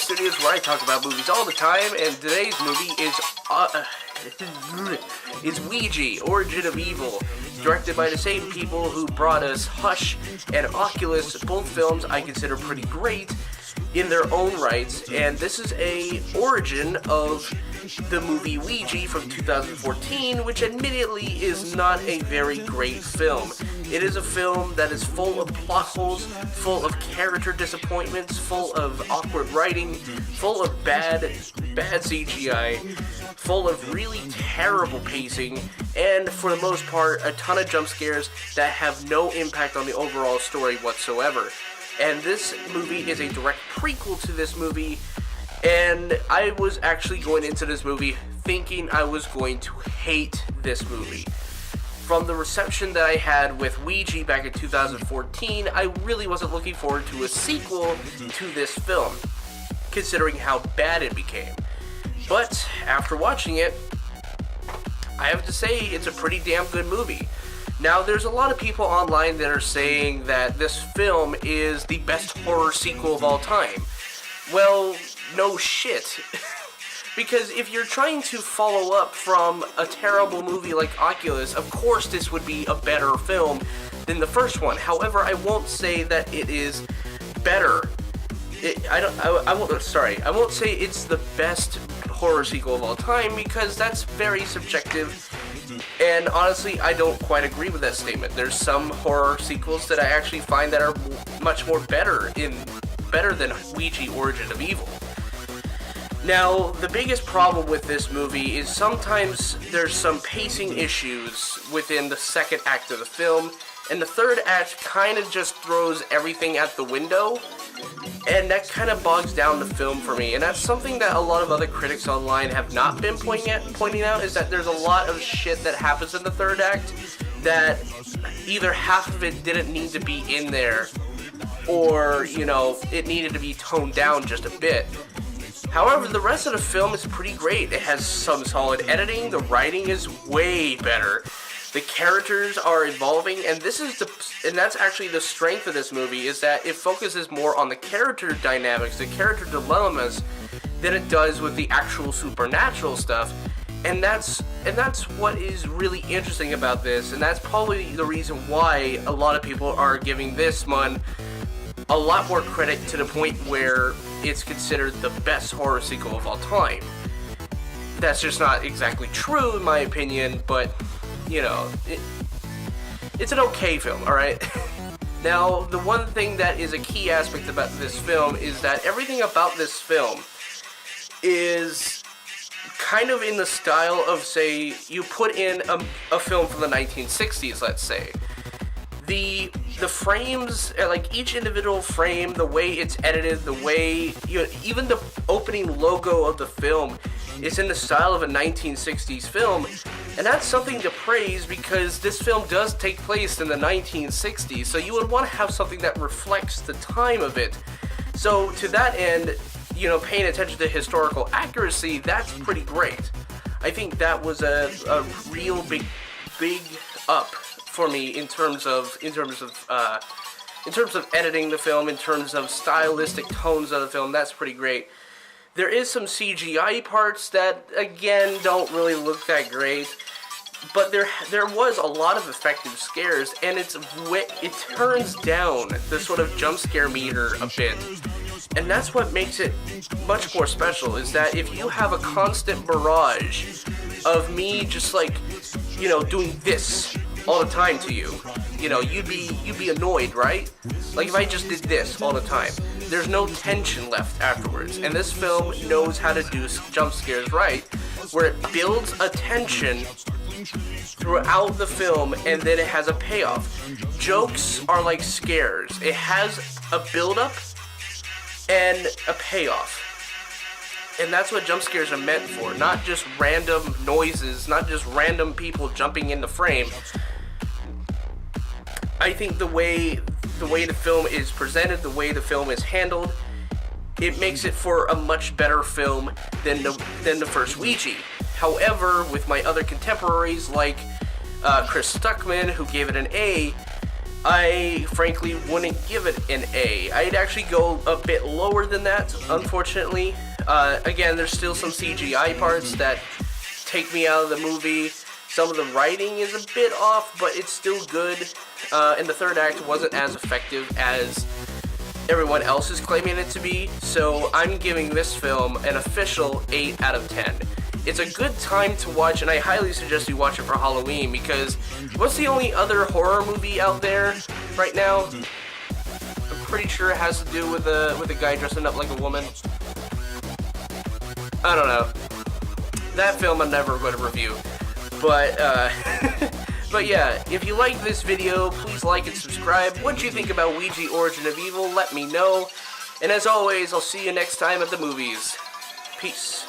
Studios, where I talk about movies all the time, and today's movie is Ouija, Origin of Evil, directed by the same people who brought us Hush and Oculus, both films I consider pretty great in their own rights, and this is a origin of the movie Ouija from 2014, which admittedly is not a very great film. It is a film that is full of plot holes, full of character disappointments, full of awkward writing, full of bad CGI, full of really terrible pacing, and for the most part, a ton of jump scares that have no impact on the overall story whatsoever. And this movie is a direct prequel to this movie, and I was actually going into this movie thinking I was going to hate this movie. From the reception that I had with Ouija back in 2014, I really wasn't looking forward to a sequel to this film, considering how bad it became. But after watching it, I have to say it's a pretty damn good movie. Now, there's a lot of people online that are saying that this film is the best horror sequel of all time. Well, no shit. Because if you're trying to follow up from a terrible movie like Oculus, of course this would be a better film than the first one. However, I won't say that it is better. I won't say it's the best horror sequel of all time, because that's very subjective. And honestly, I don't quite agree with that statement. There's some horror sequels that I actually find that are much more better than Ouija Origin of Evil. Now, the biggest problem with this movie is sometimes there's some pacing issues within the second act of the film, and the third act kind of just throws everything out the window, and that kind of bogs down the film for me. And that's something that a lot of other critics online have not been pointing out, is that there's a lot of shit that happens in the third act that either half of it didn't need to be in there, or, it needed to be toned down just a bit. However, the rest of the film is pretty great. It has some solid editing, the writing is way better, the characters are evolving, and that's actually the strength of this movie, is that it focuses more on the character dynamics, the character dilemmas, than it does with the actual supernatural stuff. And that's what is really interesting about this, and that's probably the reason why a lot of people are giving this one a lot more credit, to the point where it's considered the best horror sequel of all time. That's just not exactly true in my opinion, but it's an okay film, alright? Now, the one thing that is a key aspect about this film is that everything about this film is kind of in the style of, say, you put in a film from the 1960s, let's say. The frames, like each individual frame, the way it's edited, the way, even the opening logo of the film is in the style of a 1960s film, and that's something to praise, because this film does take place in the 1960s, so you would want to have something that reflects the time of it. So to that end, paying attention to historical accuracy, that's pretty great. I think that was a real big up for me in terms of editing the film, in terms of stylistic tones of the film. That's pretty great. There is some CGI parts that, again, don't really look that great, but there was a lot of effective scares, and it turns down the sort of jump scare meter a bit. And that's what makes it much more special, is that if you have a constant barrage of me just doing this all the time to you, you'd be annoyed, right? Like if I just did this all the time, there's no tension left afterwards. And this film knows how to do jump scares right, where it builds a tension throughout the film, and then it has a payoff. Jokes are like scares. It has a build-up and a payoff. And that's what jump scares are meant for, not just random noises, not just random people jumping in the frame. I think the way the film is presented, the way the film is handled, it makes it for a much better film than the first Ouija. However, with my other contemporaries like Chris Stuckman, who gave it an A, I frankly wouldn't give it an A. I'd actually go a bit lower than that, unfortunately. Again, there's still some CGI parts that take me out of the movie. Some of the writing is a bit off, but it's still good. And the third act wasn't as effective as everyone else is claiming it to be. So I'm giving this film an official 8 out of 10. It's a good time to watch, and I highly suggest you watch it for Halloween, because what's the only other horror movie out there right now? I'm pretty sure it has to do with a guy dressing up like a woman. I don't know. That film I'm never going to review. But, but yeah, if you like this video, please like and subscribe. What do you think about Ouija Origin of Evil? Let me know. And as always, I'll see you next time at the movies. Peace.